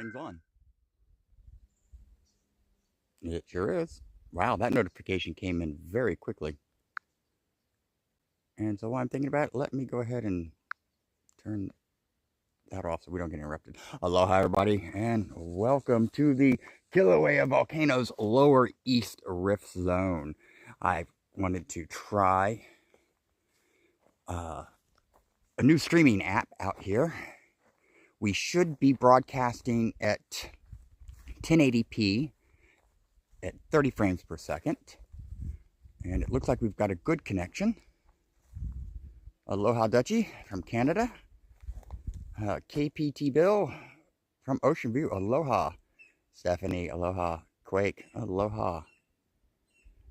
thing's on. It sure is. Wow, that notification came in very quickly. And so while I'm thinking about it, let me go ahead and turn that off so we don't get interrupted. Aloha, everybody, and welcome to the Kilauea Volcano's Lower East Rift Zone. I wanted to try a new streaming app out here. We should be broadcasting at 1080p at 30 frames per second. And it looks like we've got a good connection. Aloha Dutchie from Canada. KPT Bill from Ocean View. Aloha. Stephanie. Aloha. Quake. Aloha.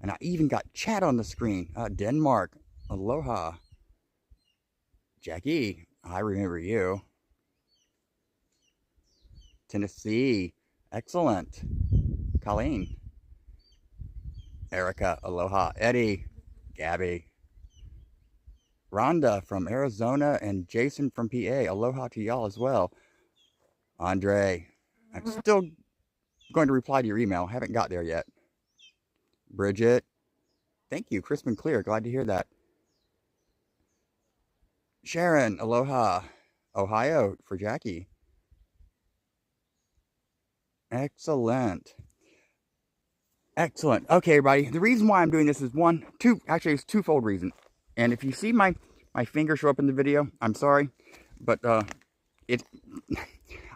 And I even got chat on the screen. Denmark. Aloha. Jackie. I remember you. Tennessee. Excellent. Colleen. Erica. Aloha. Eddie. Gabby. Rhonda from Arizona and Jason from PA. Aloha to y'all as well. Andre. I'm still going to reply to your email. Haven't got there yet. Bridget. Thank you. Crisp and clear. Glad to hear that. Sharon. Aloha. Ohio for Jackie. Excellent. Excellent. Okay, everybody. The reason why I'm doing this is actually it's twofold reason. And if you see my finger show up in the video, I'm sorry, but I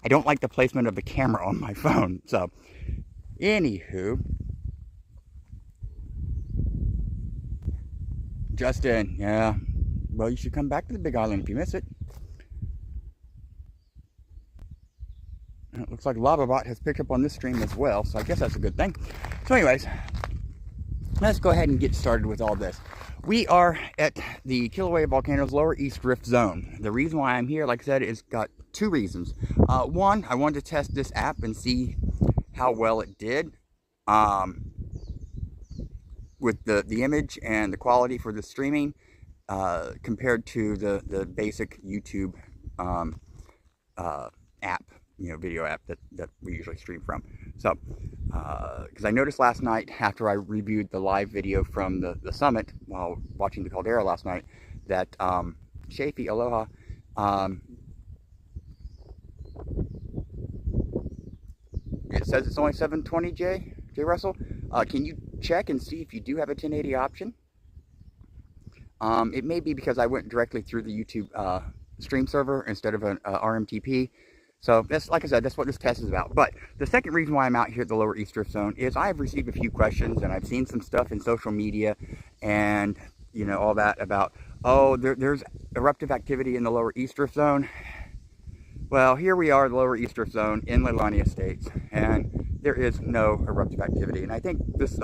don't like the placement of the camera on my phone. So, anywho, Justin, yeah, well, you should come back to the Big Island if you miss it. It looks like LavaBot has picked up on this stream as well, so I guess that's a good thing. So anyways, let's go ahead and get started with all this. We are at the Kilauea Volcano's Lower East Rift Zone. The reason why I'm here, like I said, is got two reasons. One, I wanted to test this app and see how well it did with the image and the quality for the streaming compared to the basic YouTube app, video app that we usually stream from. So, because I noticed last night after I reviewed the live video from the summit while watching the caldera last night that Shafi, aloha, it says it's only 720 J Russell. Can you check and see if you do have a 1080 option? It may be because I went directly through the YouTube stream server instead of an RMTP. So that's, like I said, that's what this test is about. But the second reason why I'm out here at the Lower East Rift Zone is I've received a few questions and I've seen some stuff in social media and, all that about, oh, there's eruptive activity in the Lower East Rift Zone. Well, here we are, the Lower East Rift Zone in Leilani Estates, and there is no eruptive activity. And I think this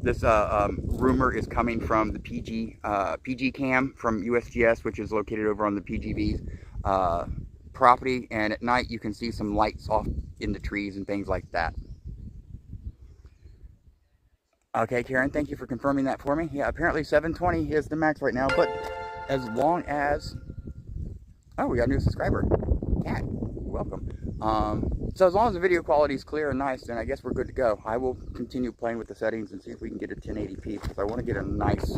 rumor is coming from the PG cam from USGS, which is located over on the PGV's property, and at night you can see some lights off in the trees and things like that. Okay, Karen, thank you for confirming that for me. Yeah, apparently 720 is the max right now, but as long as... Oh, we got a new subscriber. Cat, welcome. So as long as the video quality is clear and nice, then I guess we're good to go. I will continue playing with the settings and see if we can get a 1080p, because I want to get a nice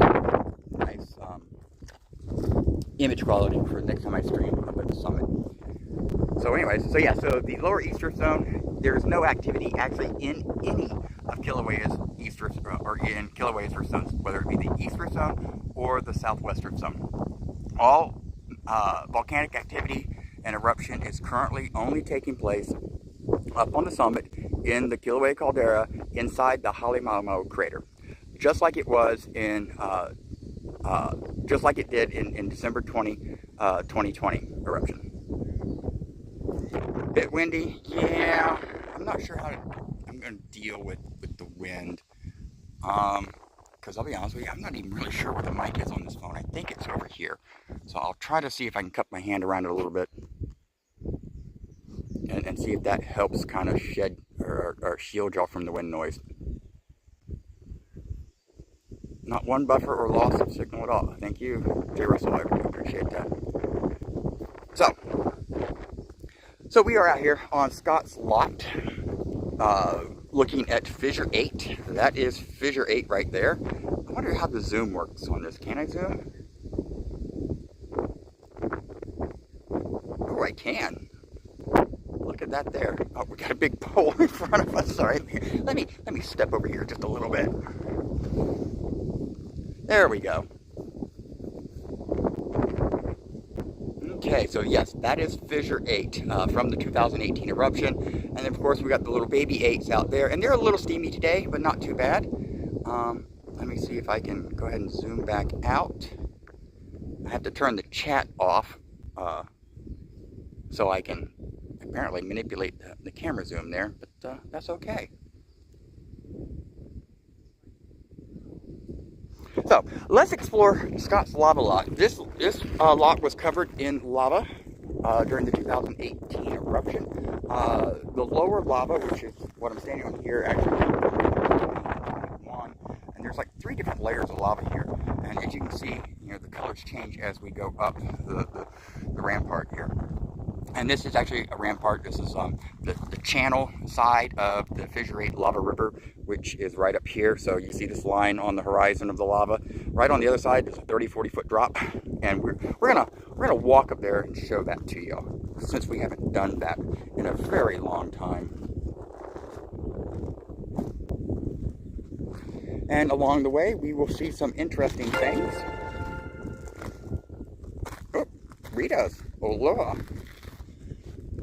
image quality for the next time I stream up at the summit. So anyways, so the Lower East Rift Zone, there's no activity actually in any of Kilauea's East Rift, or in Kilauea's Rift Zones, whether it be the East Rift Zone or the Southwest Rift Zone. All volcanic activity and eruption is currently only taking place up on the summit in the Kilauea caldera inside the Halemaumau crater, just like it was in just like it did in December 2020 eruption. Bit windy, yeah. I'm not sure how I'm going to deal with the wind. Because I'll be honest with you, I'm not even really sure where the mic is on this phone. I think it's over here. So I'll try to see if I can cup my hand around it a little bit and see if that helps kind of shed or shield y'all from the wind noise. Not one buffer or loss of signal at all. Thank you, J. Russell. I appreciate that. So we are out here on Scott's lot, looking at Fissure 8. That is Fissure 8 right there. I wonder how the zoom works on this. Can I zoom? Oh, I can. Look at that there. Oh, we got a big pole in front of us. Sorry. Let me step over here just a little bit. There we go. Okay, so yes, that is Fissure 8 from the 2018 eruption. And then, of course, we got the little baby 8s out there. And they're a little steamy today, but not too bad. Let me see if I can go ahead and zoom back out. I have to turn the chat off so I can apparently manipulate the camera zoom there, but that's okay. So let's explore Scott's lava lot. This lot was covered in lava during the 2018 eruption. The lower lava, which is what I'm standing on here, actually one, and there's like 3 different layers of lava here. And as you can see, you know, the colors change as we go up the rampart here. And this is actually a rampart. This is the channel side of the Fissure 8 lava river, which is right up here. So you see this line on the horizon of the lava. Right on the other side, there's a 30-40 foot drop, and we're gonna walk up there and show that to you, since we haven't done that in a very long time. And along the way, we will see some interesting things. Oh, Rita's. Hola.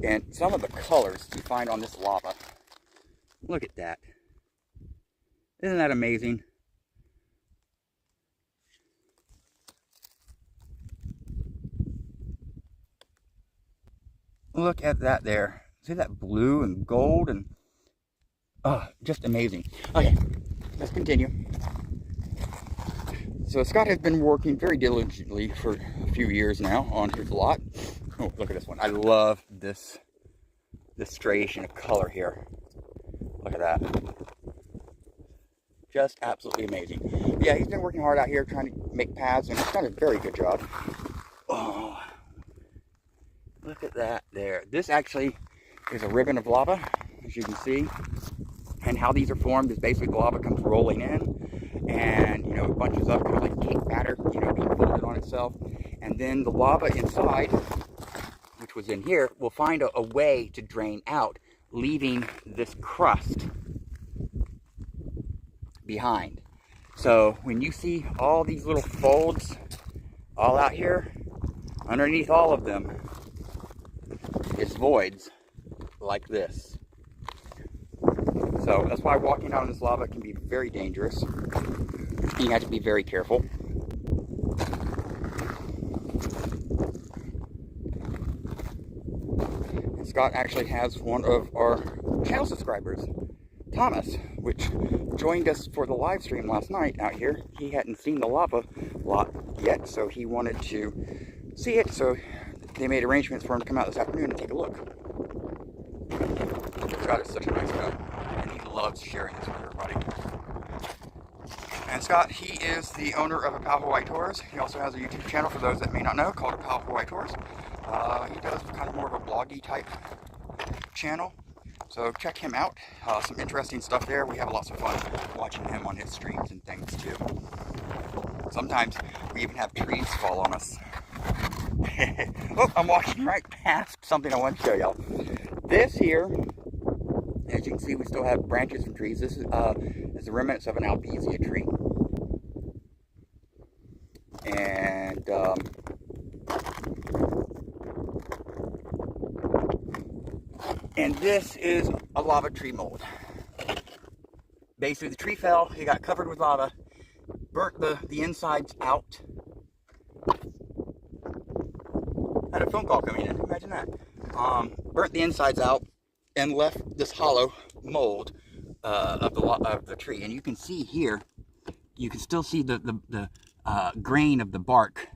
And some of the colors you find on this lava. Look at that. Isn't that amazing? Look at that there. See that blue and gold and just amazing. Okay, let's continue. So Scott has been working very diligently for a few years now on his lot. Oh, look at this one. I love this striation of color here. Look at that. Just absolutely amazing. Yeah, he's been working hard out here trying to make paths, and he's done a very good job. Oh, look at that there. This actually is a ribbon of lava, as you can see. And how these are formed is basically the lava comes rolling in, and you know, it bunches up kind of like cake batter, you know, being folded on itself. And then the lava inside, which was in here, will find a way to drain out, leaving this crust behind. So when you see all these little folds all out here, underneath all of them is voids like this. So that's why walking out on this lava can be very dangerous. You have to be very careful. And Scott actually has one of our channel subscribers, Thomas, which joined us for the live stream last night out here. He hadn't seen the lava lot yet, so he wanted to see it. So they made arrangements for him to come out this afternoon and take a look. Scott is such a nice guy, and he loves sharing this with everybody. And Scott, he is the owner of a Pahoa Tours. He also has a YouTube channel, for those that may not know, called Pahoa Tours. He does kind of more of a bloggy type channel, so check him out. Some interesting stuff there. We have lots of fun watching him on his streams and things too. Sometimes we even have trees fall on us. Oh, I'm walking right past something I want to show y'all. This here, as you can see, we still have branches from trees. This is the remnants of an albizia tree. And this is a lava tree mold. Basically, the tree fell, it got covered with lava, burnt the insides out. I had a phone call coming in, imagine that. Burnt the insides out and left this hollow mold of the tree. And you can see here, you can still see the grain of the bark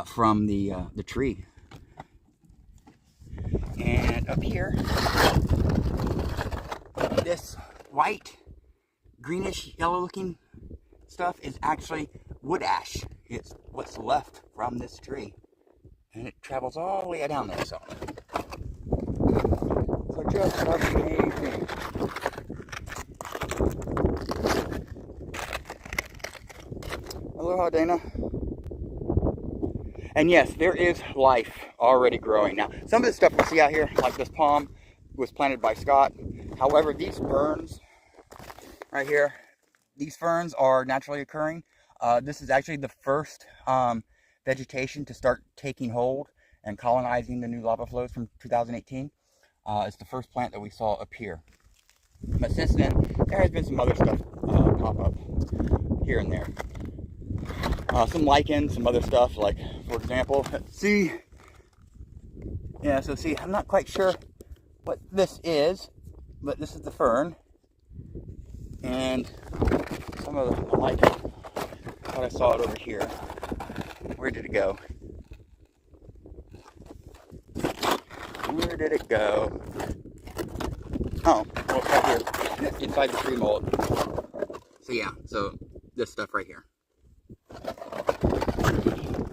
from the tree. And up here, this white, greenish, yellow looking stuff is actually wood ash. It's what's left from this tree. And it travels all the way down there, so So just amazing. Aloha, Dana. And yes, there is life already growing. Now, some of the stuff we see out here, like this palm, was planted by Scott. However, these ferns right here, these ferns are naturally occurring. This is actually the first vegetation to start taking hold and colonizing the new lava flows from 2018. It's the first plant that we saw appear. But since then, there has been some other stuff pop up here and there. Some lichens, some other stuff, like, for example, see, yeah, so see, I'm not quite sure what this is, but this is the fern, and some of the lichen, I thought I saw it over here. Where did it go? Where did it go? Oh, well, it's right here, inside the tree mold. So yeah, so this stuff right here.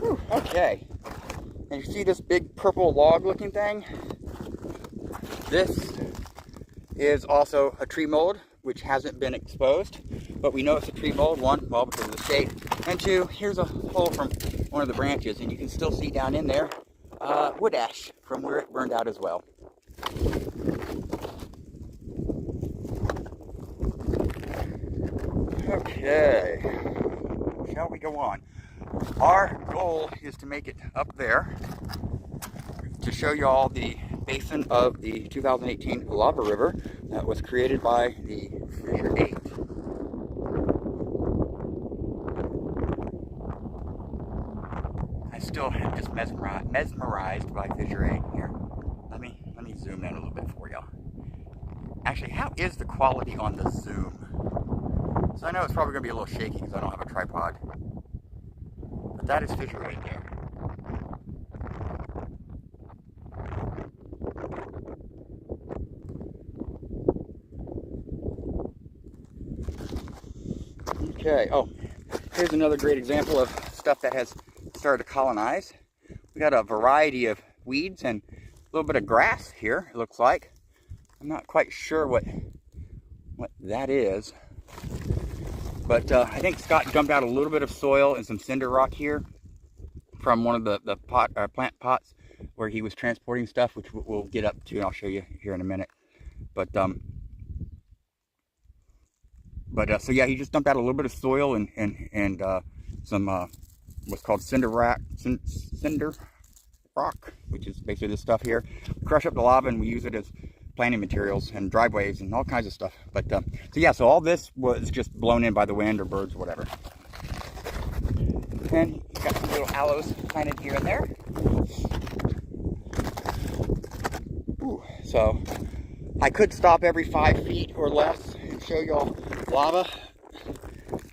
Whew, okay, and you see this big purple log looking thing? This is also a tree mold which hasn't been exposed, but we know it's a tree mold. One, well, because of the shade, and two, here's a hole from one of the branches, and you can still see down in there wood ash from where it burned out as well. Okay, shall we go on? Our goal is to make it up there to show you all the basin of the 2018 lava river that was created by the Fissure 8. I still am just mesmerized by Fissure 8 here. Let me zoom in a little bit for y'all. Actually, how is the quality on the zoom? So I know it's probably going to be a little shaky because I don't have a tripod. But that is Fissure 8 there. Okay, oh, here's another great example of stuff that has started to colonize. We got a variety of weeds and a little bit of grass here, it looks like. I'm not quite sure what that is. But I think Scott dumped out a little bit of soil and some cinder rock here from one of the plant pots where he was transporting stuff, which we'll get up to and I'll show you here in a minute. But so yeah, he just dumped out a little bit of soil and some what's called cinder rock, which is basically this stuff here. We crush up the lava and we use it as planting materials and driveways and all kinds of stuff. But so yeah, so all this was just blown in by the wind or birds or whatever. And you got some little aloes planted here and there. Ooh, so I could stop every 5 feet or less and show y'all lava.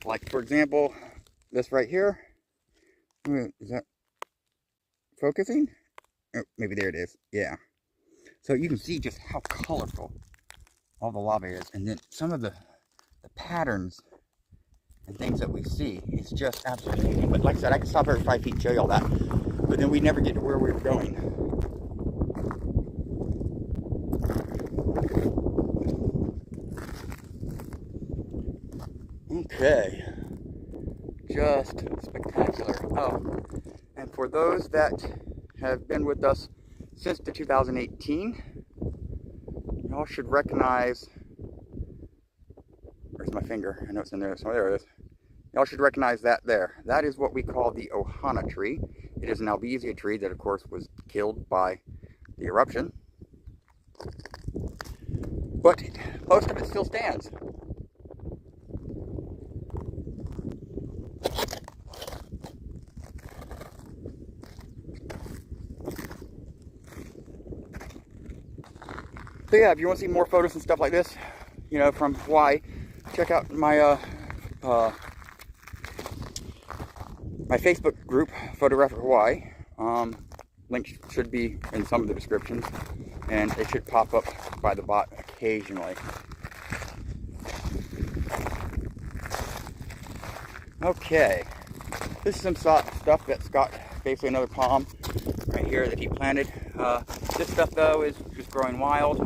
Like, for example, this right here. Is that focusing? Oh, maybe there it is. Yeah. So you can see just how colorful all the lava is. And then some of the patterns and things that we see is just absolutely amazing. But like I said, I can stop every 5 feet and show you all that. But then we never get to where we were going. Okay. Just spectacular. Oh, and for those that have been with us since the 2018, y'all should recognize, where's my finger? I know it's in there, so there it is. Y'all should recognize that there. That is what we call the Ohana tree. It is an albizia tree that, of course, was killed by the eruption. But most of it still stands. So yeah, if you want to see more photos and stuff like this, you know, from Hawaii, check out my my Facebook group, Photographic Hawaii. Link should be in some of the descriptions, and it should pop up by the bot occasionally. Okay, this is some stuff that Scott, basically another palm right here that he planted This stuff, though, is just growing wild.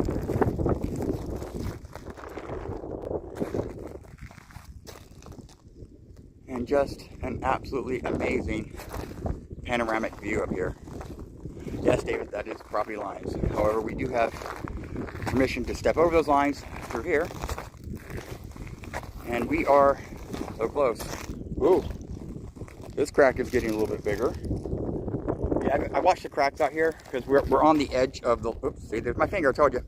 And just an absolutely amazing panoramic view up here. Yes, David, that is property lines. However, we do have permission to step over those lines through here. And we are so close. Ooh, this crack is getting a little bit bigger. Yeah, I watched the cracks out here because we're on the edge of the, oops, see, there's my finger, I told you.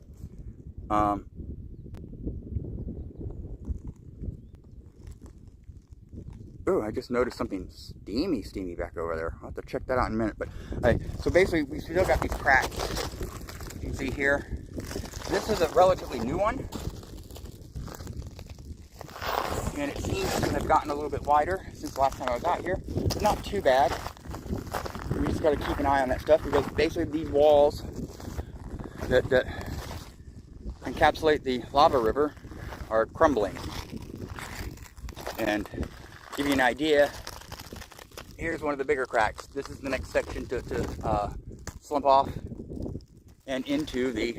Ooh, I just noticed something steamy back over there. I'll have to check that out in a minute. But so basically, we still got these cracks. You can see here. This is a relatively new one, and it seems to have gotten a little bit wider since the last time I was out here. Not too bad. We just got to keep an eye on that stuff because basically these walls that encapsulate the lava river are crumbling. And give you an idea, here's one of the bigger cracks. This is the next section to slump off and into the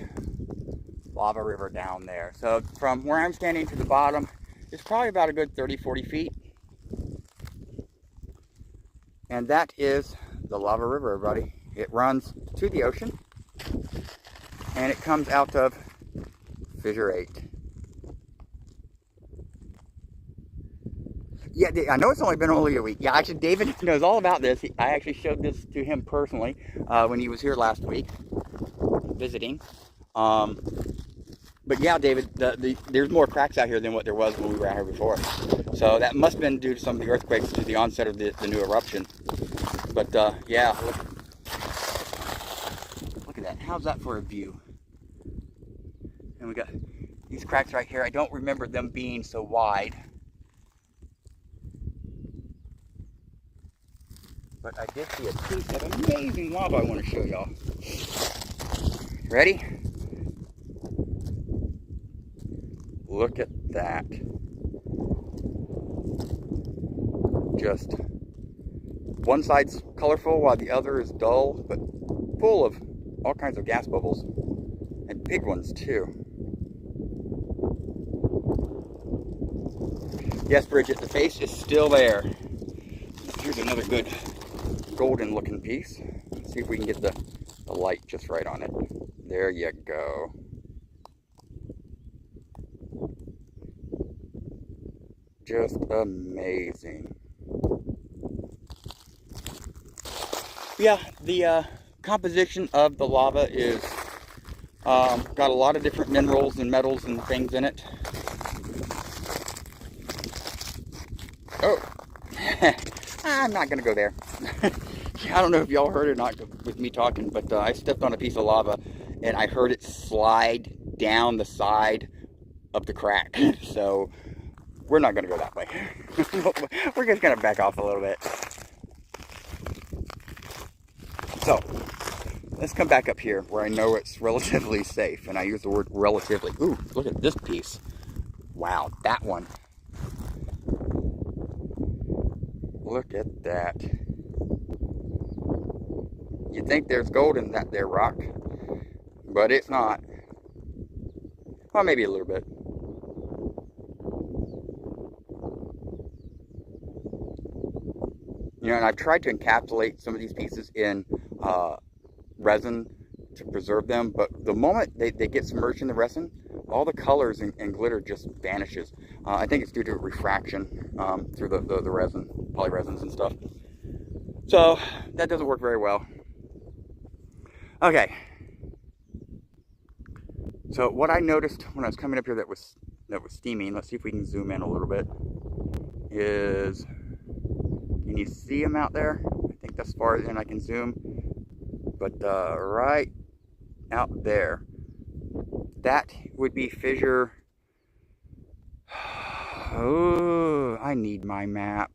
lava river down there. So from where I'm standing to the bottom, it's probably about a good 30-40 feet. And that is the lava river, everybody. It runs to the ocean and it comes out of Fissure 8. Yeah, I know it's only been a week. Yeah, actually, David knows all about this. I actually showed this to him personally when he was here last week visiting. But yeah, David, there's more cracks out here than what there was when we were out here before. So that must have been due to some of the earthquakes to the onset of the new eruption. But yeah, look at that. How's that for a view? And we got these cracks right here. I don't remember them being so wide. But I did see a piece of amazing lava I want to show y'all. Ready? Look at that. Just one side's colorful while the other is dull, but full of all kinds of gas bubbles. And big ones too. Yes, Bridget, the face is still there. Here's another good golden looking piece. Let's see if we can get the light just right on it. There you go. Just amazing. Yeah, the composition of the lava is got a lot of different minerals and metals and things in it. Oh, I'm not gonna go there. I don't know if y'all heard it or not with me talking, but I stepped on a piece of lava and I heard it slide down the side of the crack. So we're not gonna go that way. We're just gonna back off a little bit. So let's come back up here where I know it's relatively safe, and I use the word relatively. Ooh, look at this piece. Wow, that one. Look at that. You'd think there's gold in that there rock, but it's not. Well, maybe a little bit. You know, and I've tried to encapsulate some of these pieces in resin to preserve them, but the moment they get submerged in the resin, all the colors and glitter just vanishes. I think it's due to refraction through the resin, polyresins and stuff. So that doesn't work very well. Okay. So what I noticed when I was coming up here that was steaming, let's see if we can zoom in a little bit, is, can you see them out there? I think that's as far as in I can zoom. But right out there, that would be fissure. Oh, I need my map.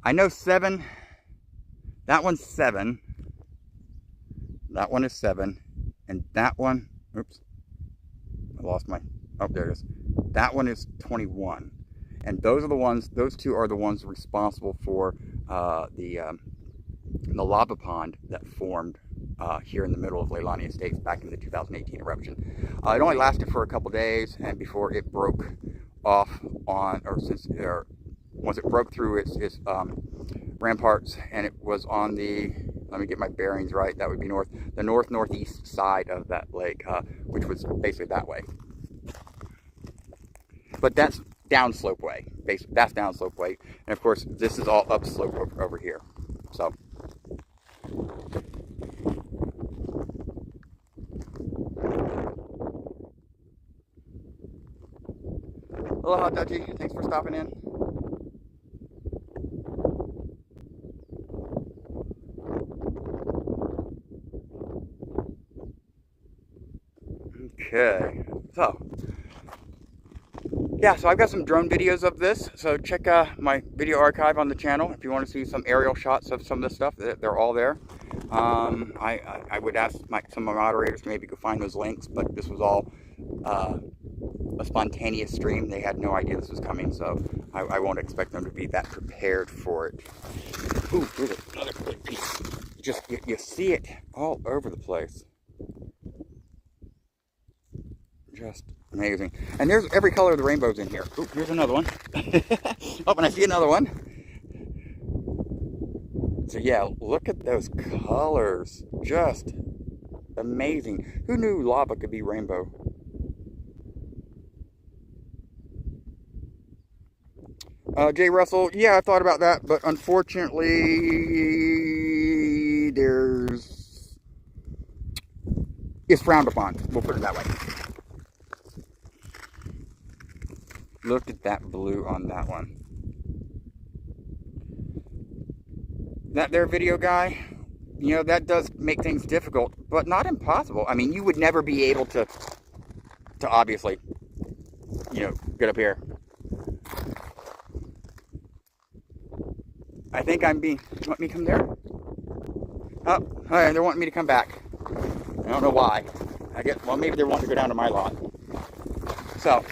I know 7. That one's 7. That one is 7. And that one, oops, I lost my, oh, there it is. That one is 21. And those are the ones, those two are the ones responsible for the the lava pond that formed here in the middle of Leilani Estates back in the 2018 eruption. It only lasted for a couple days, and before it broke off on, or once it broke through its ramparts, and it was on the, let me get my bearings right, that would be the northeast side of that lake, which was basically that way. But that's downslope way. Basically, that's downslope way, and of course this is all upslope over here. So. Aloha, Dutchie. Thanks for stopping in. Okay, so yeah, so I've got some drone videos of this, so check my video archive on the channel if you want to see some aerial shots of some of this stuff. They're all there. I would ask some of my moderators to maybe go find those links, but this was all a spontaneous stream. They had no idea this was coming, so I won't expect them to be that prepared for it. Ooh, here's another good piece. Just, you see it all over the place. Just amazing. And there's every color of the rainbows in here. Ooh, here's another one. Oh, and I see another one. So yeah, look at those colors. Just amazing. Who knew lava could be rainbow? Jay Russell, yeah, I thought about that, but unfortunately, it's frowned upon. We'll put it that way. Look at that blue on that one. That there video guy, you know, that does make things difficult, but not impossible. I mean, you would never be able to obviously, you know, get up here. I think I'm being, you want me to come there? Oh, they're wanting me to come back. I don't know why. I guess, well, maybe they're wanting to go down to my lot. So,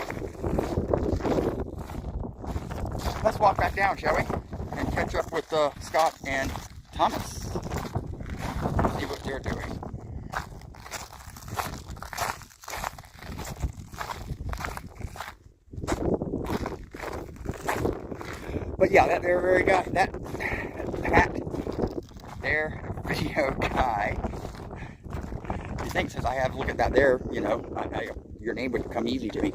let's walk back down, shall we? And catch up with Scott and Thomas. See what they're doing. But yeah, that there very guy, that there video guy, he thinks as I have a look at that there, you know, your name would come easy to me.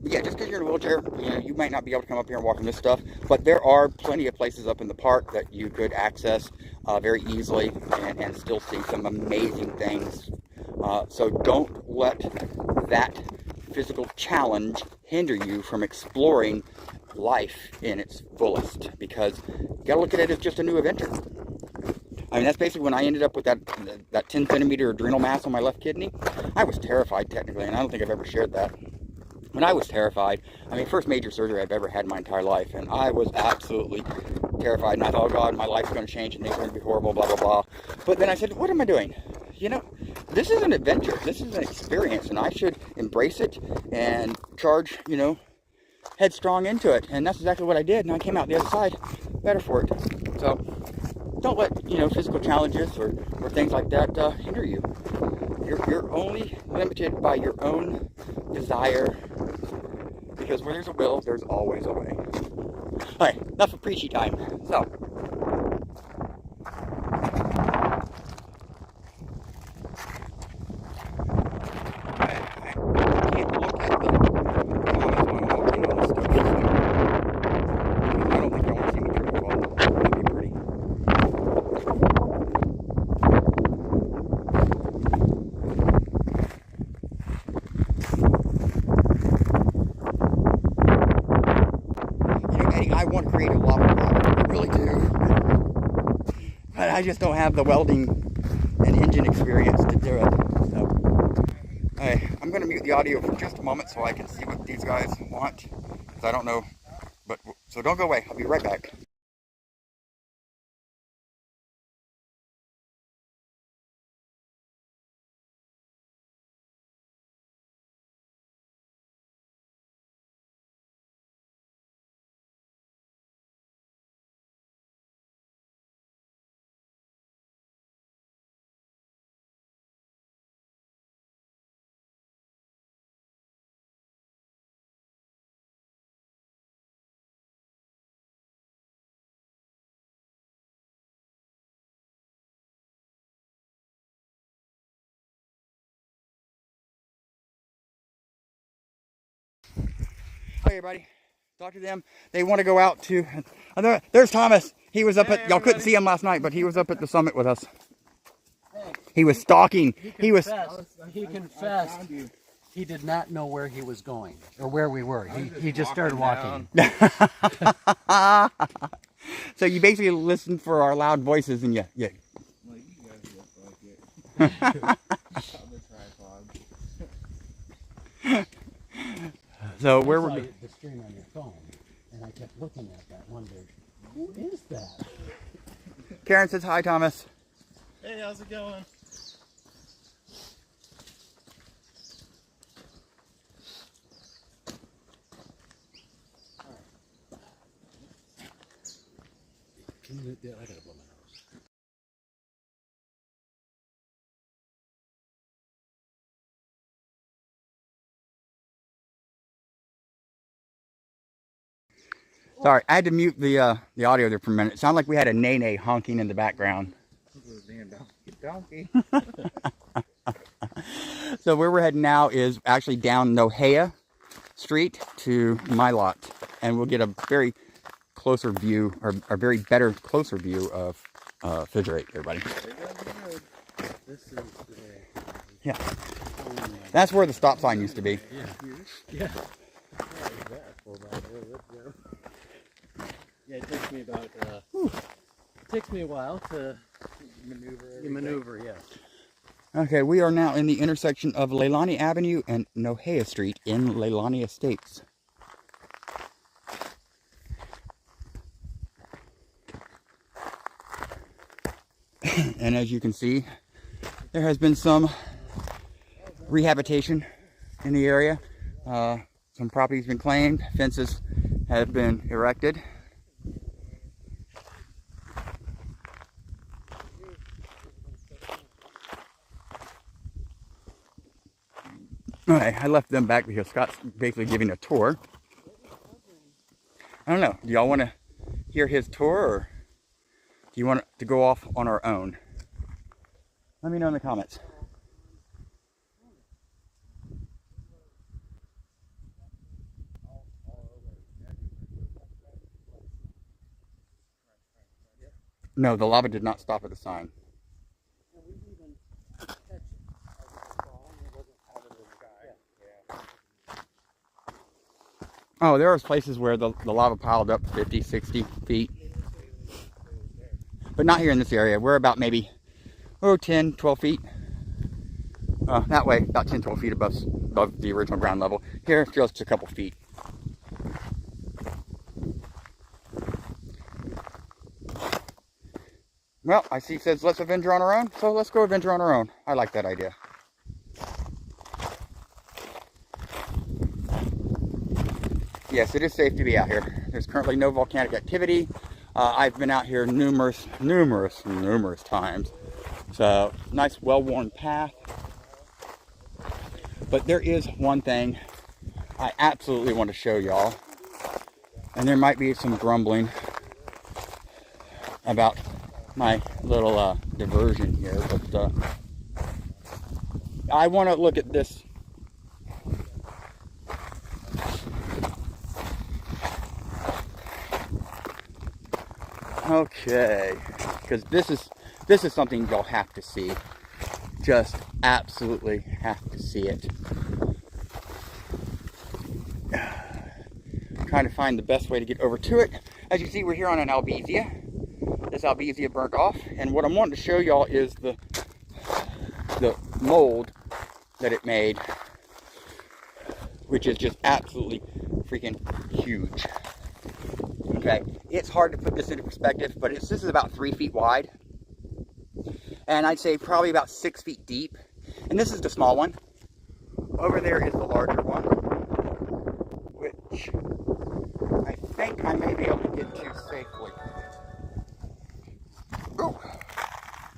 Yeah, just because you're in a wheelchair, you know, you might not be able to come up here and walk on this stuff, but there are plenty of places up in the park that you could access very easily and still see some amazing things. So don't let that physical challenge hinder you from exploring life in its fullest, because you gotta look at it as just a new adventure. I mean, that's basically when I ended up with that 10 centimeter adrenal mass on my left kidney. I was terrified, technically, and I don't think I've ever shared that. When I was terrified, I mean, first major surgery I've ever had in my entire life, and I was absolutely terrified, and I thought, oh God, my life's going to change, and things are going to be horrible, blah, blah, blah. But then I said, what am I doing? You know, this is an adventure. This is an experience, and I should embrace it and charge, you know, headstrong into it. And that's exactly what I did, and I came out the other side better for it. So don't let, you know, physical challenges or things like that hinder you. You're only limited by your own desire, because where there's a will, there's always a way. Alright, enough of preachy time. So, I want to create a lava pool. I really do. But I just don't have the welding and engine experience to do it. So, I'm going to mute the audio for just a moment so I can see what these guys want. Because I don't know. But so don't go away. I'll be right back. anyway, everybody, talk to them. They want to go out to. There's Thomas. He was up at. Y'all couldn't see him last night, but he was up at the summit with us. He was stalking. He confessed. He did not know where he was going or where we were. He just started walking. So you basically listened for our loud voices, and yeah. Well, you guys look like it. So where were the stream on your phone, and I kept looking at that, wondering, who is that? Karen says hi, Thomas. Hey, how's it going? I gotta blow my nose. Sorry, I had to mute the audio there for a minute. It sounded like we had a nay-nay honking in the background. Donkey. So where we're heading now is actually down Nohea Street to my lot, and we'll get a very closer view, or a very better, closer view of Figure 8, everybody. This is the Yeah, that's where the stop sign used to be. Yeah. Yeah, it takes me about. It takes me a while to maneuver. Yes. Okay, we are now in the intersection of Leilani Avenue and Nohea Street in Leilani Estates. And as you can see, there has been some rehabilitation in the area. Some property's been claimed, fences have been erected. Alright, I left them back because Scott's basically giving a tour. I don't know, do y'all want to hear his tour, or do you want to go off on our own? Let me know in the comments. No, the lava did not stop at the sign. Oh, there was places where the lava piled up 50, 60 feet. But not here in this area. We're about maybe, 10, 12 feet. That way, about 10, 12 feet above the original ground level. Here, just a couple feet. Well, I see it says let's avenger on our own, so let's go avenger on our own. I like that idea. Yes, it is safe to be out here. There's currently no volcanic activity. I've been out here numerous times. So, nice, well-worn path. But there is one thing I absolutely want to show y'all. And there might be some grumbling about my little diversion here. But I want to look at this. Okay, because this is something you'll have to see. Just absolutely have to see it. Trying to find the best way to get over to it. As you see, we're here on an albizia. This albizia burnt off, and what I'm wanting to show y'all is the mold that it made, which is just absolutely freaking huge. Okay, it's hard to put this into perspective, but this is about 3 feet wide, and I'd say probably about 6 feet deep. And this is the small one. Over there is the larger one, which I think I may be able to get to safely. Oh,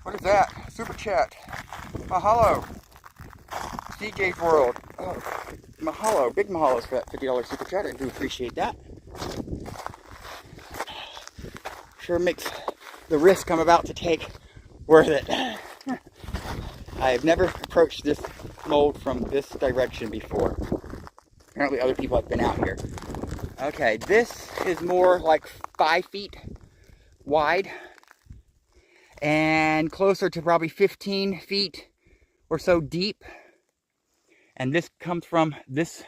what is that? Super chat. Mahalo. CJ's World. Oh, mahalo. Big mahalos for that $50 super chat. I do appreciate that. Sure makes the risk I'm about to take worth it. I have never approached this mold from this direction before. Apparently other people have been out here. Okay, this is more like 5 feet wide and closer to probably 15 feet or so deep. And this comes from this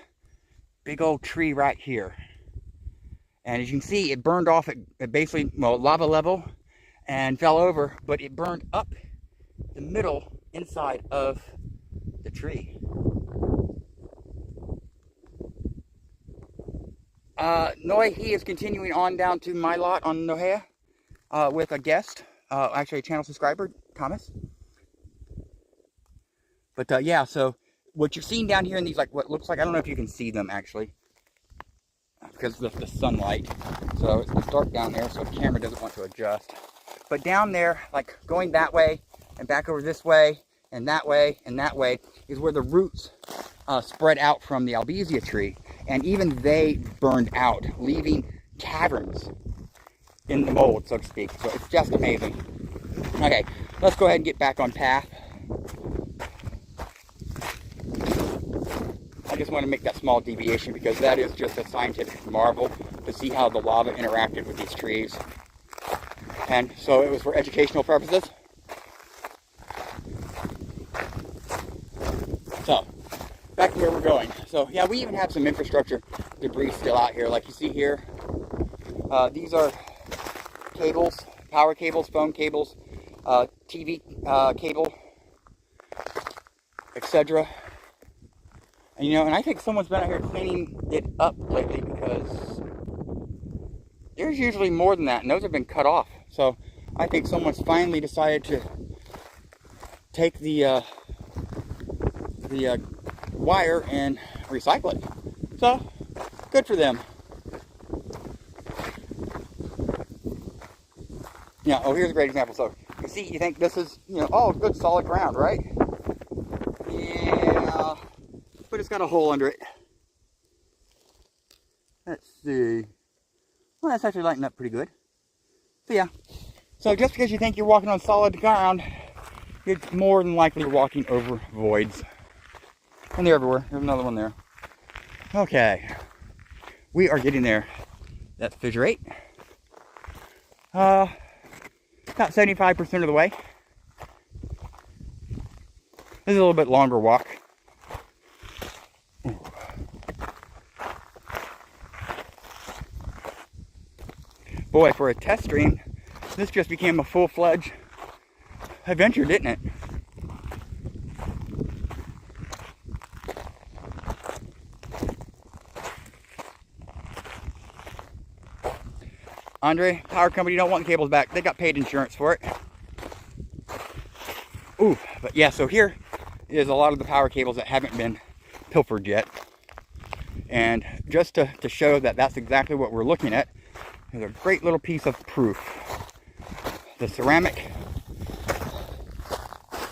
big old tree right here. And as you can see, it burned off at basically, well, lava level and fell over, but it burned up the middle inside of the tree. He is continuing on down to my lot on Nohea with a guest, actually a channel subscriber, Thomas. But yeah, so what you're seeing down here in these, like what looks like, I don't know if you can see them actually, because of the sunlight. So it's dark down there, so the camera doesn't want to adjust. But down there, like going that way and back over this way and that way and that way, is where the roots spread out from the albizia tree. And even they burned out, leaving caverns in the mold, so to speak. So it's just amazing. Okay, let's go ahead and get back on path. I just want to make that small deviation because that is just a scientific marvel to see how the lava interacted with these trees. And so it was for educational purposes. So, back to where we're going. So yeah, we even have some infrastructure debris still out here. Like you see here, these are cables, power cables, phone cables, TV cable, etc. And you know, and I think someone's been out here cleaning it up lately because there's usually more than that, and those have been cut off. So I think someone's finally decided to take the wire and recycle it. So good for them. Yeah, oh, here's a great example. So you see, you think this is, you know, oh, good solid ground, right? Yeah, but it's got a hole under it. Let's see. Well, that's actually lighting up pretty good. So yeah, so just because you think you're walking on solid ground, you're more than likely walking over voids. And they're everywhere. There's another one there. Okay, we are getting there. That's figure 8. About 75% of the way. This is a little bit longer walk. Ooh. Boy, for a test stream, this just became a full-fledged adventure, didn't it? Andre, power company don't want the cables back. They got paid insurance for it. Ooh, but yeah, so here is a lot of the power cables that haven't been pilfered yet. And just to show that that's exactly what we're looking at, is a great little piece of proof. The ceramic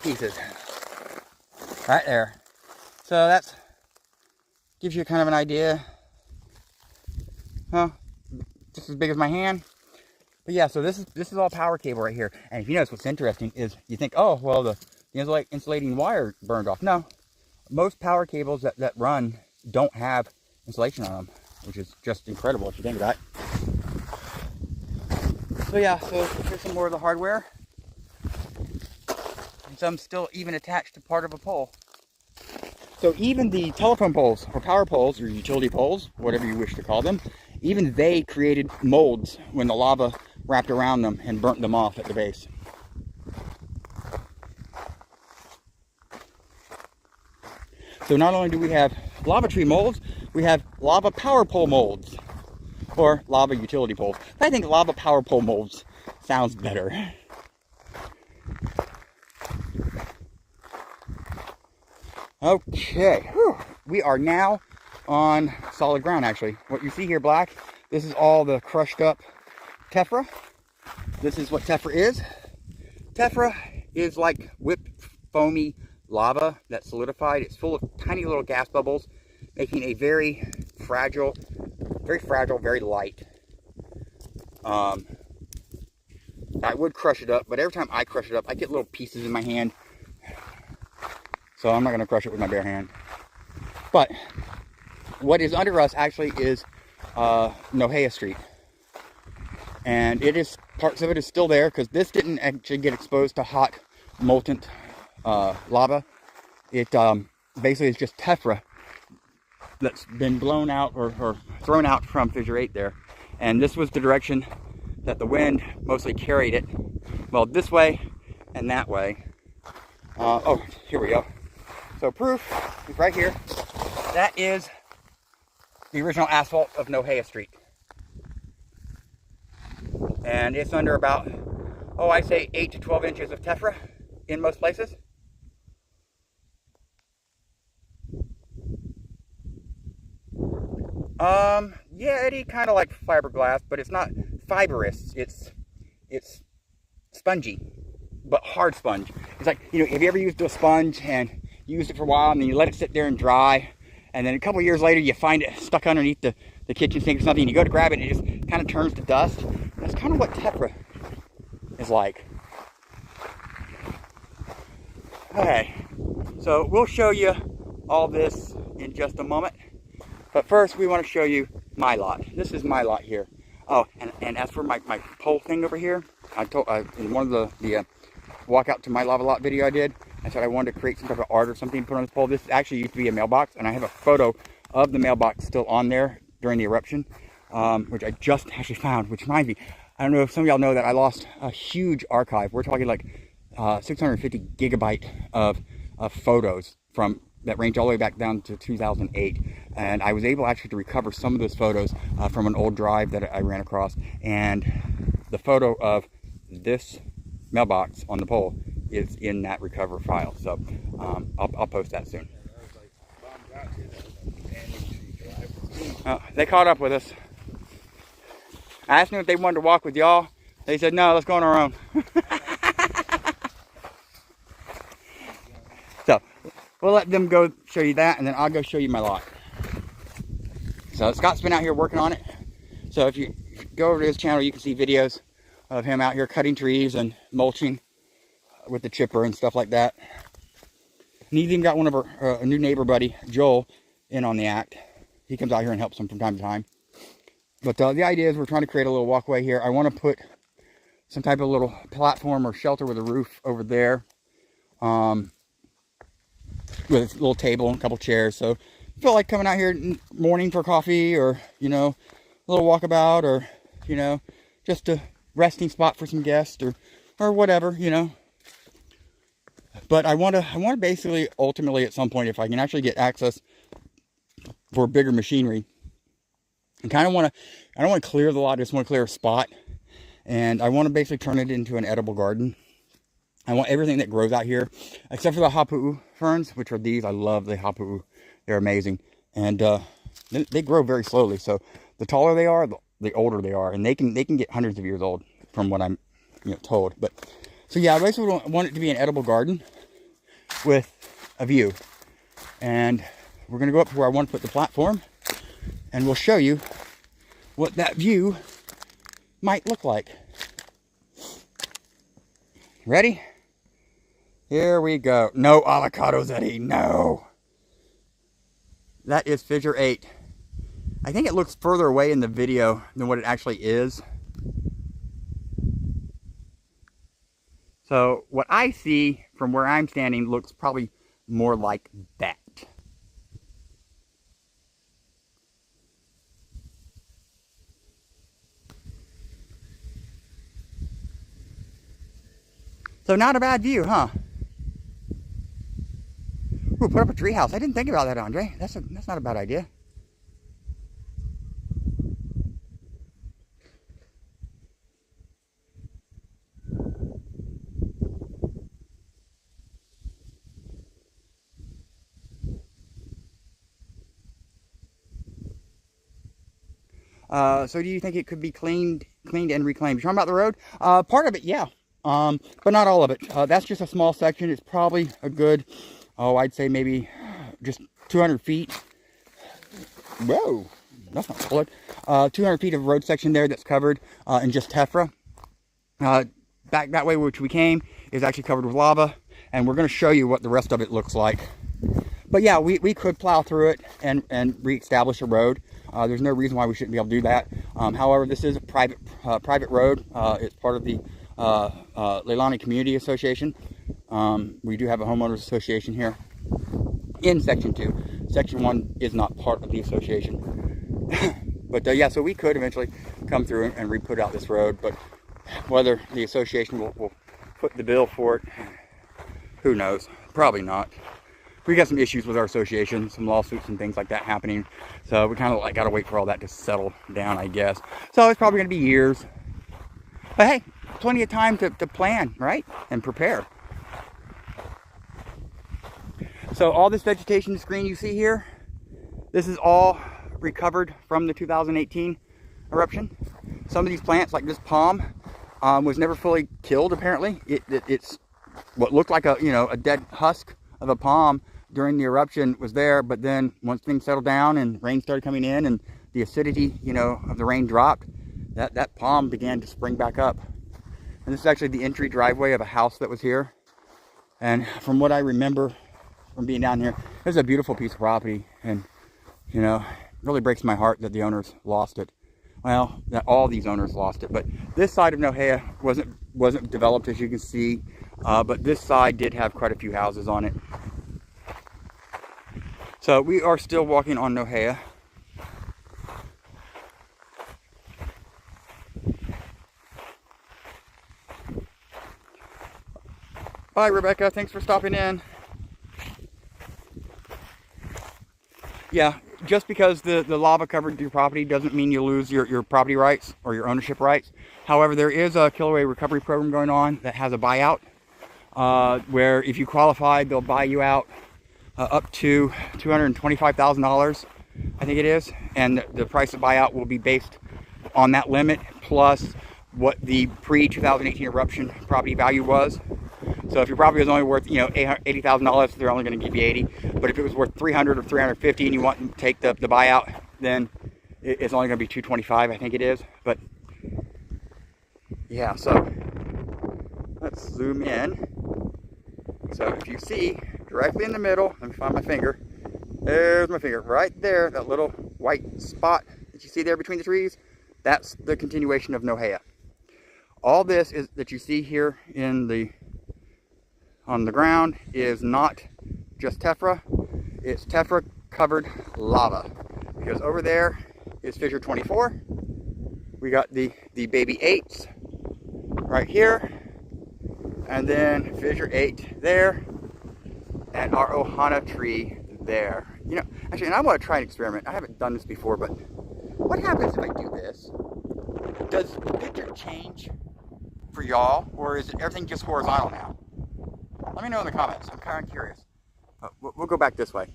pieces. Right there. So that's gives you kind of an idea. Huh? Just as big as my hand. But yeah, so this is all power cable right here. And if you notice, what's interesting is you think, oh, well, the insulating wire burned off. No, most power cables that run don't have insulation on them, which is just incredible if you think about it. So yeah, so here's some more of the hardware. And some still even attached to part of a pole. So even the telephone poles, or power poles, or utility poles, whatever you wish to call them, even they created molds when the lava wrapped around them and burnt them off at the base. So not only do we have lava tree molds, we have lava power pole molds, or lava utility poles. I think lava power pole molds sounds better. Okay, whew. We are now on solid ground, actually. What you see here, black, this is all the crushed up tephra. This is what tephra is. Tephra is like whipped foamy lava that's solidified. It's full of tiny little gas bubbles, making a very fragile, very light. I would crush it up, but every time I crush it up, I get little pieces in my hand. So I'm not going to crush it with my bare hand. But what is under us actually is Nohea Street. And it is, parts of it is still there because this didn't actually get exposed to hot molten lava. It basically is just tephra that's been blown out or thrown out from Fissure 8 there. And this was the direction that the wind mostly carried it. Well, this way and that way. Oh, here we go. So proof is right here. That is the original asphalt of Nohea Street. And it's under about, oh, I say 8 to 12 inches of tephra in most places. Yeah, Eddie, kind of like fiberglass, but it's not fibrous. It's spongy, but hard sponge. It's like, you know, have you ever used a sponge and you used it for a while and then you let it sit there and dry, and then a couple years later you find it stuck underneath the kitchen sink or something, and you go to grab it and it just kind of turns to dust? That's kind of what tephra is like. Okay, so we'll show you all this in just a moment. But first, we want to show you my lot. This is my lot here. Oh, and as for my pole thing over here, I told in one of the walk out to my lava lot video I did, I said I wanted to create some type of art or something to put on this pole. This actually used to be a mailbox, and I have a photo of the mailbox still on there during the eruption, which I just actually found, which reminds me, I don't know if some of y'all know that I lost a huge archive. We're talking like 650 gigabyte of photos from that range all the way back down to 2008, and I was able actually to recover some of those photos from an old drive that I ran across, and the photo of this mailbox on the pole is in that recover file. So I'll post that soon. They caught up with us. I asked them if they wanted to walk with y'all. They said no, let's go on our own. So we'll let them go show you that, and then I'll go show you my lot. So Scott's been out here working on it. So if you go over to his channel, you can see videos of him out here cutting trees and mulching with the chipper and stuff like that. And he's even got one of our a new neighbor buddy, Joel, in on the act. He comes out here and helps him from time to time. But the idea is we're trying to create a little walkway here. I want to put some type of little platform or shelter with a roof over there. With a little table and a couple chairs. So I feel like coming out here in the morning for coffee, or, you know, a little walkabout, or, you know, just a resting spot for some guests, or whatever, you know. But I want to basically, ultimately, at some point, if I can actually get access for bigger machinery, and kind of want to, I don't want to clear the lot, I just want to clear a spot, and I want to basically turn it into an edible garden. I want everything that grows out here, except for the hapu'u ferns, which are these. I love the hapu'u. They're amazing. And they grow very slowly. So the taller they are, the older they are. And they can get hundreds of years old, from what I'm told. But so yeah, I basically want it to be an edible garden with a view. And we're going to go up to where I want to put the platform, and we'll show you what that view might look like. Ready? Here we go. No avocados, Eddie. No. That is Fissure 8. I think it looks further away in the video than what it actually is. So what I see from where I'm standing looks probably more like that. So not a bad view, huh? Ooh, put up a treehouse. I didn't think about that, Andre. That's not a bad idea. So do you think it could be cleaned and reclaimed? You're talking about the road? Part of it, yeah. But not all of it. That's just a small section. It's probably a good, I'd say maybe just 200 feet. Whoa, that's not solid. 200 feet of road section there that's covered in just tephra. Back that way, which we came, is actually covered with lava. And we're going to show you what the rest of it looks like. But yeah, we could plow through it and reestablish a road. There's no reason why we shouldn't be able to do that. However, this is a private road. It's part of the Leilani Community Association. We do have a homeowners association here in Section 2. Section 1 is not part of the association. But yeah, so we could eventually come through and re-put out this road, but whether the association will foot the bill for it, who knows? Probably not. We got some issues with our association, some lawsuits and things like that happening, so we kind of like got to wait for all that to settle down, I guess. So it's probably going to be years, but hey, plenty of time to plan, right, and prepare. So all this vegetation screen you see here, this is all recovered from the 2018 eruption. Some of these plants, like this palm, was never fully killed. Apparently, it's what looked like a dead husk of a palm during the eruption was there, but then once things settled down and rain started coming in and the acidity of the rain dropped, that palm began to spring back up. And this is actually the entry driveway of a house that was here. And from what I remember from being down here, it was a beautiful piece of property, and it really breaks my heart that the owners lost it. Well, that all these owners lost it, but this side of Nohea wasn't developed, as you can see, but this side did have quite a few houses on it. So we are still walking on Nohea. Bye, Rebecca. Thanks for stopping in. Yeah, just because the lava covered your property doesn't mean you lose your property rights or your ownership rights. However, there is a Kilauea recovery program going on that has a buyout, where if you qualify, they'll buy you out up to $225,000, I think it is. And the price of buyout will be based on that limit, plus what the pre-2018 eruption property value was. So if your property was only worth, $80,000, they're only going to give you 80. But if it was worth 300 or 350 and you want to take the buyout, then it's only going to be 225, I think it is. But yeah, so let's zoom in. So if you see directly in the middle, let me find my finger. There's my finger right there, that little white spot that you see there between the trees. That's the continuation of Nohea. All this is that you see here on the ground is not just tephra, it's tephra covered lava, because over there is fissure 24. We got the baby 8s right here, and then fissure 8 there, and our ohana tree there. Actually, and I want to try an experiment. I haven't done this before, but what happens if I do this? Does the picture change for y'all, or is everything just horizontal now? Let me know in the comments. I'm kind of curious. We'll go back this way.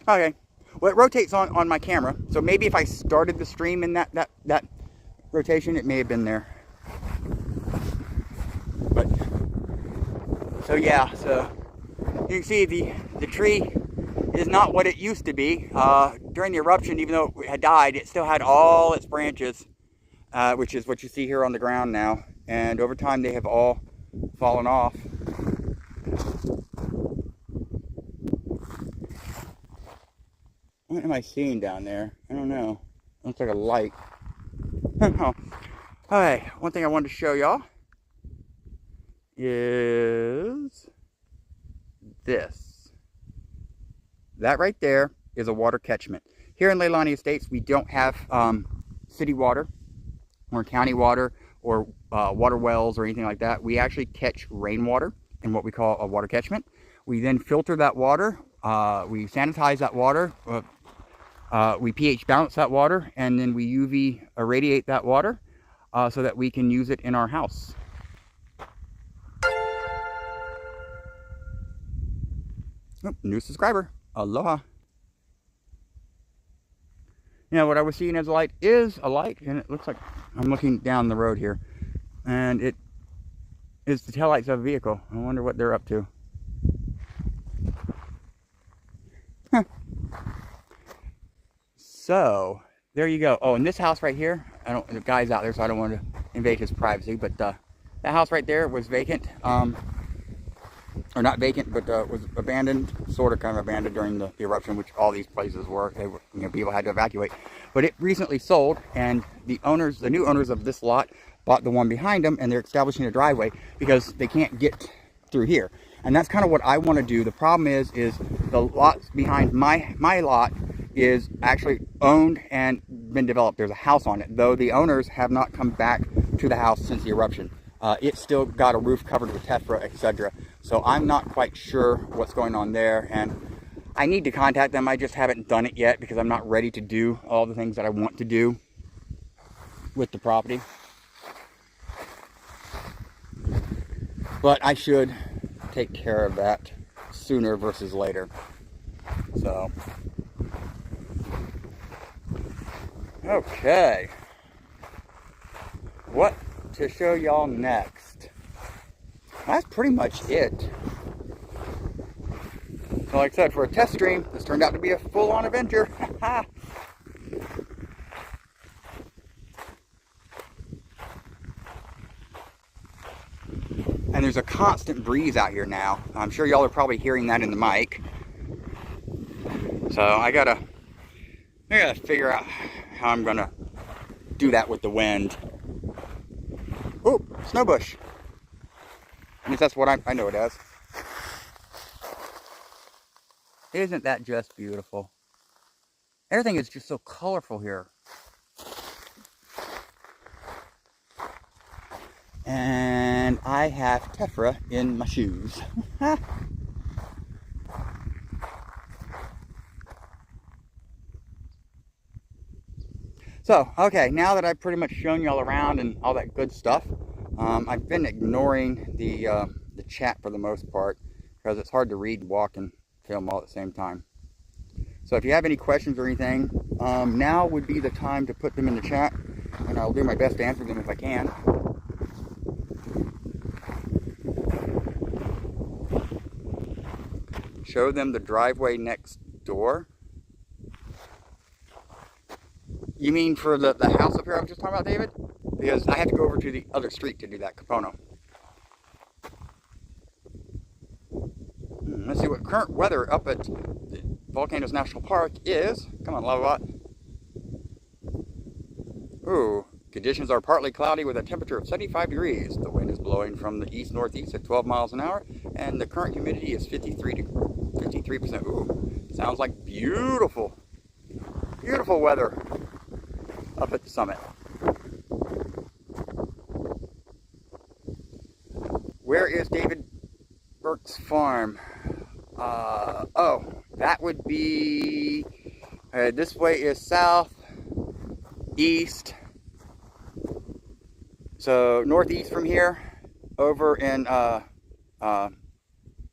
Okay. Well, it rotates on my camera, so maybe if I started the stream in that rotation, it may have been there. But so yeah, so you can see the tree is not what it used to be. During the eruption, even though it had died, it still had all its branches, which is what you see here on the ground now. And over time, they have all fallen off. What am I seeing down there? I don't know. It looks like a light. Alright, one thing I wanted to show y'all is this. That right there is a water catchment. Here in Leilani Estates, we don't have city water or county water or water wells or anything like that. We actually catch rainwater in what we call a water catchment. We then filter that water. We sanitize that water. We pH balance that water, and then we UV irradiate that water so that we can use it in our house. Oh, new subscriber. Aloha. What I was seeing as a light is a light, and it looks like I'm looking down the road here, and it is the taillights of a vehicle. I wonder what they're up to. So there you go. Oh, and this house right here, the guy's out there, so I don't want to invade his privacy, but that house right there was vacant. Or not vacant, but was abandoned, sort of kind of abandoned during the eruption, which all these places were. They were, people had to evacuate. But it recently sold, and the new owners of this lot bought the one behind them, and they're establishing a driveway because they can't get through here. And that's kind of what I want to do. The problem is the lots behind my lot is actually owned and been developed. There's a house on it, though the owners have not come back to the house since the eruption. It's still got a roof covered with tephra, etc. So I'm not quite sure what's going on there, and I need to contact them. I just haven't done it yet because I'm not ready to do all the things that I want to do with the property. But I should take care of that sooner versus later. So, okay. What to show y'all next? That's pretty much it. So like I said, for a test stream, this turned out to be a full-on adventure. And there's a constant breeze out here now. I'm sure y'all are probably hearing that in the mic. So I gotta figure out how I'm gonna do that with the wind. Oh, snow bush. At least that's what I know it as. Isn't that just beautiful? Everything is just so colorful here. And I have tephra in my shoes. So, okay, now that I've pretty much shown y'all around and all that good stuff, I've been ignoring the chat for the most part because it's hard to read, walk, and film all at the same time. So if you have any questions or anything, now would be the time to put them in the chat, and I'll do my best to answer them if I can. Show them the driveway next door. You mean for the house up here I was just talking about, David? Because I have to go over to the other street to do that, Capono. Let's see what current weather up at the Volcanoes National Park is. Come on, Lovabot. Ooh, conditions are partly cloudy with a temperature of 75 degrees. The wind is blowing from the east-northeast at 12 miles an hour, and the current humidity is 53%. Ooh, sounds like beautiful, beautiful weather up at the summit. Where is David Burke's farm? Oh, that would be, this way is south, east, so northeast from here, over in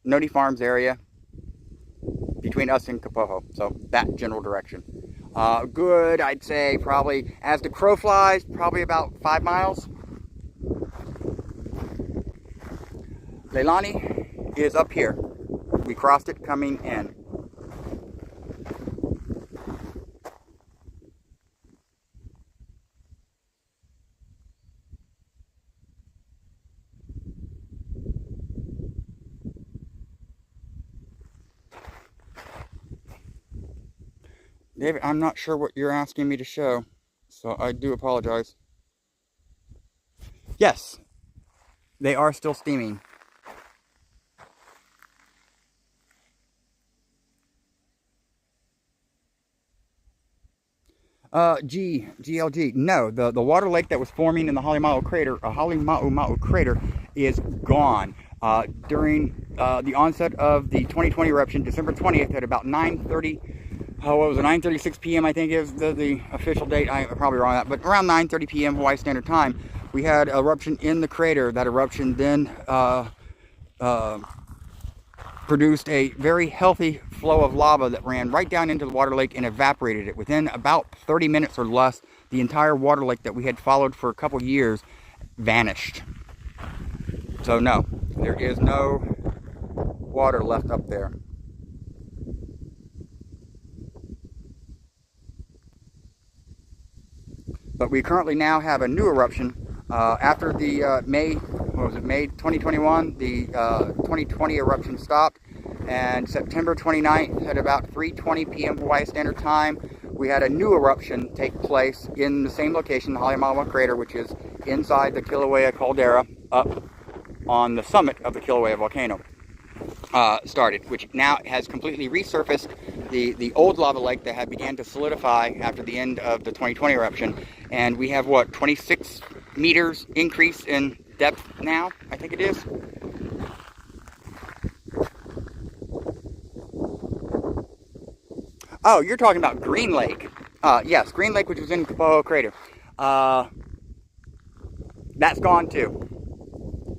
Nody Farms area, between us and Pahoa, so that general direction. Good, I'd say probably, as the crow flies, probably about 5 miles. Leilani is up here. We crossed it coming in. David, I'm not sure what you're asking me to show, so I do apologize. Yes, they are still steaming. GLG. No, the water lake that was forming in the Halimau crater is gone. During the onset of the 2020 eruption, December 20th, at about 9:30, what was it, 9:36 p.m. I think is the official date. I'm probably wrong on that, but around 9:30 p.m. Hawaii Standard Time, we had eruption in the crater. That eruption then produced a very healthy flow of lava that ran right down into the water lake and evaporated it. Within about 30 minutes or less, the entire water lake that we had followed for a couple years vanished. So no, there is no water left up there. But we currently now have a new eruption after the May 2021, the 2020 eruption stopped, and September 29th at about 3:20 p.m. Hawaii Standard Time, we had a new eruption take place in the same location, the Halemawa crater, which is inside the Kilauea caldera up on the summit of the Kilauea volcano. Started, which now has completely resurfaced the old lava lake that had began to solidify after the end of the 2020 eruption. And we have, what, 26 meters increase in depth now, I think it is. Oh, you're talking about Green Lake. Yes, Green Lake, which was in Pahoa crater. That's gone too.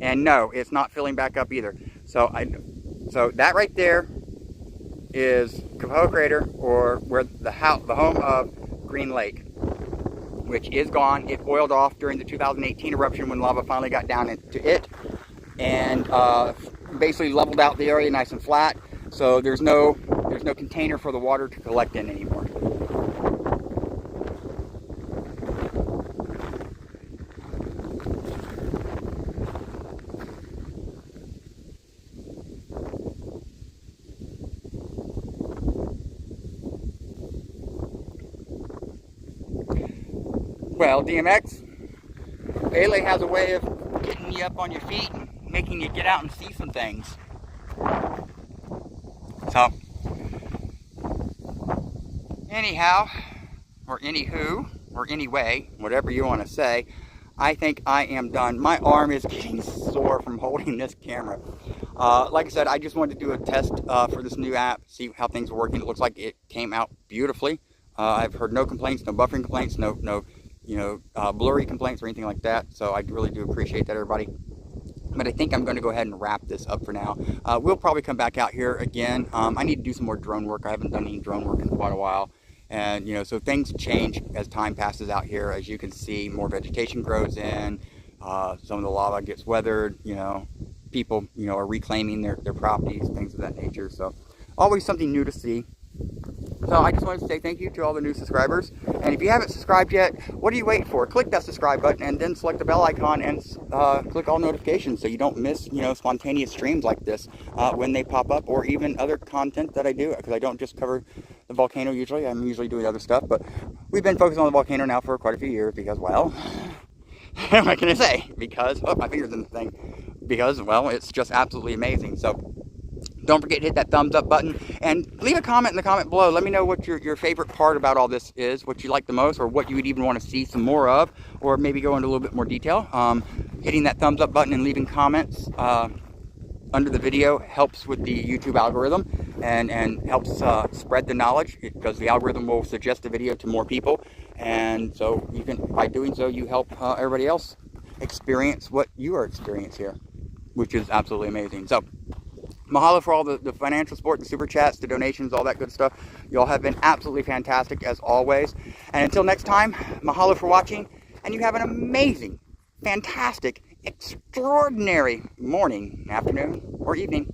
And no, it's not filling back up either. So that right there is Pahoa crater, or where the home of Green Lake, which is gone. It oiled off during the 2018 eruption when lava finally got down into it, and basically leveled out the area nice and flat. So there's no container for the water to collect in anymore. Well, DMX, Ele has a way of getting you up on your feet and making you get out and see some things. So, anyhow, or anywho, or anyway, whatever you want to say, I think I am done. My arm is getting sore from holding this camera. Like I said, I just wanted to do a test for this new app, see how things are working. It looks like it came out beautifully. I've heard no complaints, no buffering complaints, no blurry complaints or anything like that. So I really do appreciate that, everybody. But I think I'm going to go ahead and wrap this up for now. We'll probably come back out here again. I need to do some more drone work. I haven't done any drone work in quite a while. And, so things change as time passes out here. As you can see, more vegetation grows in. Some of the lava gets weathered. People, are reclaiming their properties, things of that nature. So always something new to see. So I just wanted to say thank you to all the new subscribers. And if you haven't subscribed yet, what are you waiting for? Click that subscribe button and then select the bell icon and click all notifications so you don't miss, spontaneous streams like this when they pop up, or even other content that I do, because I don't just cover the volcano usually. I'm usually doing other stuff, but we've been focused on the volcano now for quite a few years because, well, what can I say? Because, oh, my finger's in the thing. Because, well, it's just absolutely amazing. So don't forget to hit that thumbs up button and leave a comment in the comment below. Let me know what your favorite part about all this is, what you like the most, or what you would even want to see some more of, or maybe go into a little bit more detail. Hitting that thumbs up button and leaving comments under the video helps with the YouTube algorithm and helps spread the knowledge, because the algorithm will suggest the video to more people. And so you can, by doing so, you help everybody else experience what you are experiencing here, which is absolutely amazing. So mahalo for all the financial support, the super chats, the donations, all that good stuff. You all have been absolutely fantastic as always. And until next time, mahalo for watching, and you have an amazing, fantastic, extraordinary morning, afternoon, or evening.